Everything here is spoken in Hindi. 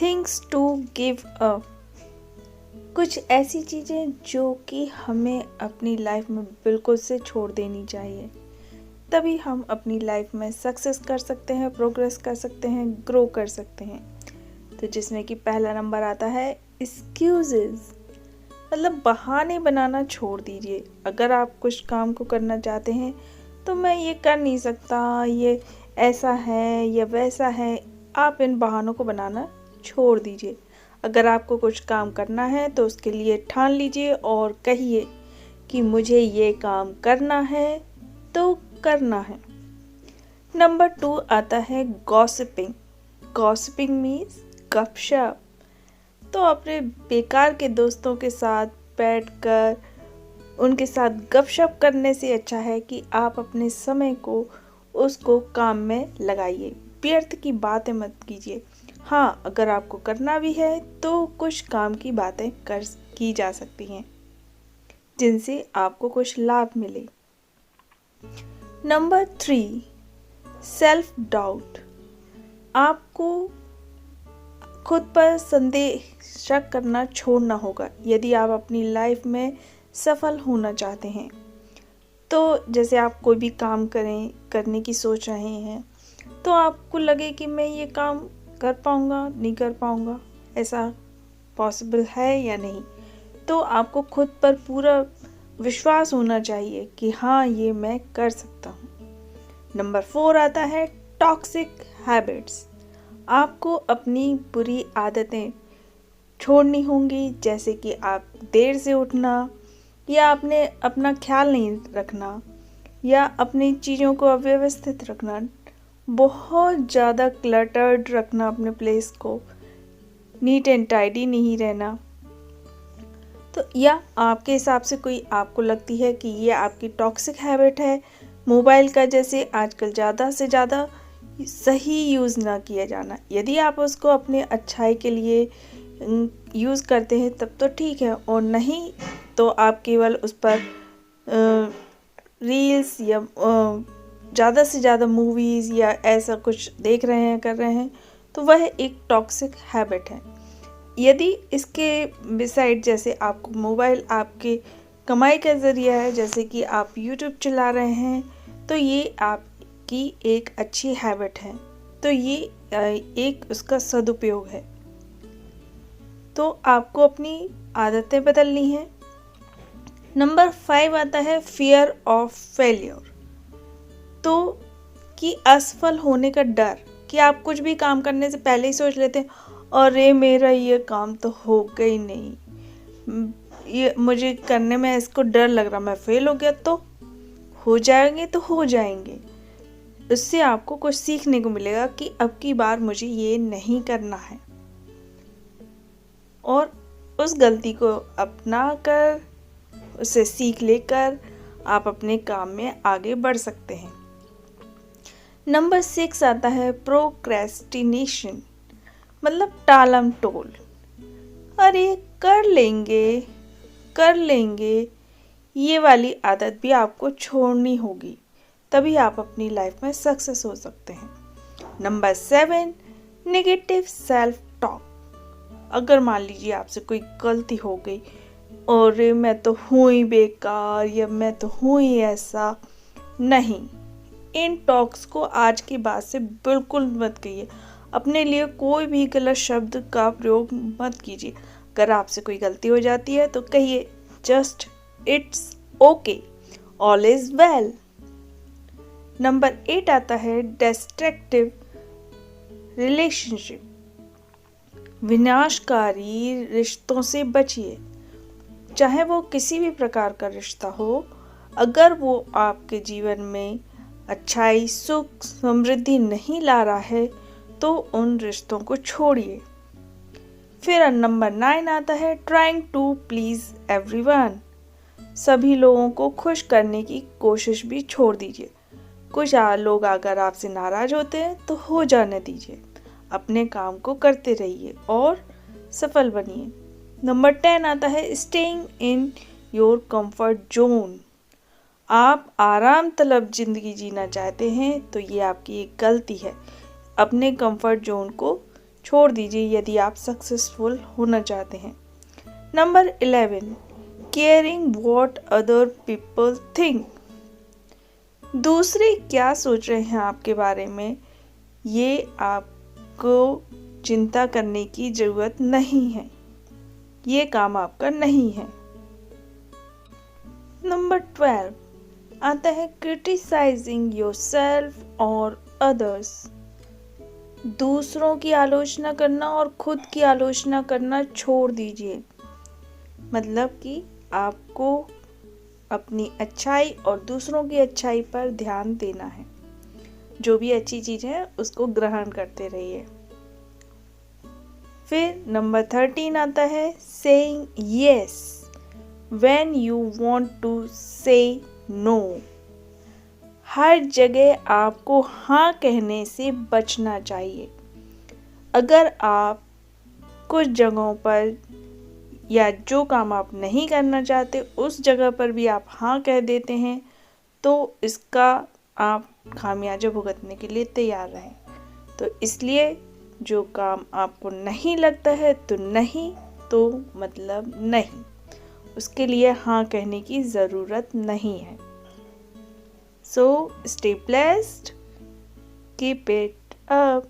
Things to give up. कुछ ऐसी चीज़ें जो कि हमें अपनी लाइफ में बिल्कुल से छोड़ देनी चाहिए, तभी हम अपनी लाइफ में सक्सेस कर सकते हैं, प्रोग्रेस कर सकते हैं, ग्रो कर सकते हैं। तो जिसमें कि पहला नंबर आता है एक्सक्यूजेस, मतलब बहाने बनाना छोड़ दीजिए। अगर आप कुछ काम को करना चाहते हैं तो मैं ये कर नहीं सकता, ये ऐसा है या वैसा है, आप इन बहानों को बनाना छोड़ दीजिए। अगर आपको कुछ काम करना है तो उसके लिए ठान लीजिए और कहिए कि मुझे ये काम करना है तो करना है। नंबर 2 आता है गॉसिपिंग। गॉसिपिंग मीन्स गपशप। तो अपने बेकार के दोस्तों के साथ बैठकर उनके साथ गपशप करने से अच्छा है कि आप अपने समय को उसको काम में लगाइए। व्यर्थ की बातें मत कीजिए। हाँ, अगर आपको करना भी है तो कुछ काम की बातें की जा सकती हैं जिनसे आपको कुछ लाभ मिले। Number 3 self doubt. आपको खुद पर संदेह, शक करना छोड़ना होगा यदि आप अपनी लाइफ में सफल होना चाहते हैं। तो जैसे आप कोई भी काम करने की सोच रहे हैं तो आपको लगे कि मैं ये काम कर पाऊँगा, नहीं कर पाऊँगा, ऐसा पॉसिबल है या नहीं, तो आपको खुद पर पूरा विश्वास होना चाहिए कि हाँ, ये मैं कर सकता हूँ। नंबर 4 आता है टॉक्सिक हैबिट्स। आपको अपनी बुरी आदतें छोड़नी होंगी, जैसे कि आप देर से उठना, या आपने अपना ख्याल नहीं रखना, या अपनी चीज़ों को अव्यवस्थित रखना, बहुत ज़्यादा क्लटर्ड रखना अपने प्लेस को, नीट एंड टाइडी नहीं रहना। तो या आपके हिसाब से कोई आपको लगती है कि ये आपकी टॉक्सिक हैबिट है, मोबाइल का जैसे आजकल ज़्यादा से ज़्यादा सही यूज़ ना किया जाना। यदि आप उसको अपने अच्छाई के लिए यूज़ करते हैं तब तो ठीक है, और नहीं तो आप केवल उस पर रील्स या ज़्यादा से ज़्यादा मूवीज़ या ऐसा कुछ देख रहे हैं, कर रहे हैं, तो वह एक टॉक्सिक हैबिट है। यदि इसके बिसाइड जैसे आपको मोबाइल आपके कमाई का ज़रिया है, जैसे कि आप यूट्यूब चला रहे हैं, तो ये आपकी एक अच्छी हैबिट है, तो ये एक उसका सदुपयोग है। तो आपको अपनी आदतें बदलनी है। नंबर 5 आता है फियर ऑफ फेलियर। तो कि असफल होने का डर, कि आप कुछ भी काम करने से पहले ही सोच लेते हैं, अरे मेरा ये काम तो होगा ही नहीं, ये मुझे करने में इसको डर लग रहा, मैं फेल हो गया तो हो जाएंगे तो हो जाएंगे। उससे आपको कुछ सीखने को मिलेगा कि अब की बार मुझे ये नहीं करना है, और उस गलती को अपना कर उससे सीख लेकर आप अपने काम में आगे बढ़ सकते हैं। नंबर 6 आता है प्रोक्रेस्टिनेशन, मतलब टालम टोल। अरे कर लेंगे, ये वाली आदत भी आपको छोड़नी होगी, तभी आप अपनी लाइफ में सक्सेस हो सकते हैं। Number 7 negative self talk. अगर मान लीजिए आपसे कोई गलती हो गई, और मैं तो हूँ ही बेकार, या मैं तो हूँ ही ऐसा, नहीं, इन टॉक्स को आज के बाद से बिल्कुल मत कहिए। अपने लिए कोई भी गलत शब्द का प्रयोग मत कीजिए। अगर आपसे कोई गलती हो जाती है तो कहिए just it's okay, all is well. Number 8 आता है डिस्ट्रक्टिव रिलेशनशिप। विनाशकारी रिश्तों से बचिए, चाहे वो किसी भी प्रकार का रिश्ता हो। अगर वो आपके जीवन में अच्छाई, सुख, समृद्धि नहीं ला रहा है तो उन रिश्तों को छोड़िए। फिर नंबर 9 आता है ट्राइंग टू प्लीज एवरीवन। सभी लोगों को खुश करने की कोशिश भी छोड़ दीजिए। कुछ लोग अगर आपसे नाराज होते हैं तो हो जाने दीजिए, अपने काम को करते रहिए और सफल बनिए। नंबर 10 आता है staying in your comfort zone. आप आराम तलब जिंदगी जीना चाहते हैं तो ये आपकी एक गलती है। अपने कंफर्ट जोन को छोड़ दीजिए यदि आप सक्सेसफुल होना चाहते हैं। Number 11, caring what other people think. दूसरे क्या सोच रहे हैं आपके बारे में, ये आपको चिंता करने की ज़रूरत नहीं है, ये काम आपका नहीं है। नंबर 12 आता है क्रिटिसाइजिंग योरसेल्फ और अदर्स। दूसरों की आलोचना करना और खुद की आलोचना करना छोड़ दीजिए। मतलब कि आपको अपनी अच्छाई और दूसरों की अच्छाई पर ध्यान देना है। जो भी अच्छी चीज़ है उसको ग्रहण करते रहिए। फिर नंबर 13 आता है saying yes when you want to say no. हर जगह आपको हाँ कहने से बचना चाहिए। अगर आप कुछ जगहों पर या जो काम आप नहीं करना चाहते उस जगह पर भी आप हाँ कह देते हैं तो इसका आप खामियाजा भुगतने के लिए तैयार रहें। तो इसलिए जो काम आपको नहीं लगता है तो नहीं, तो मतलब नहीं, उसके लिए हाँ कहने की ज़रूरत नहीं है। So stay blessed, keep it up.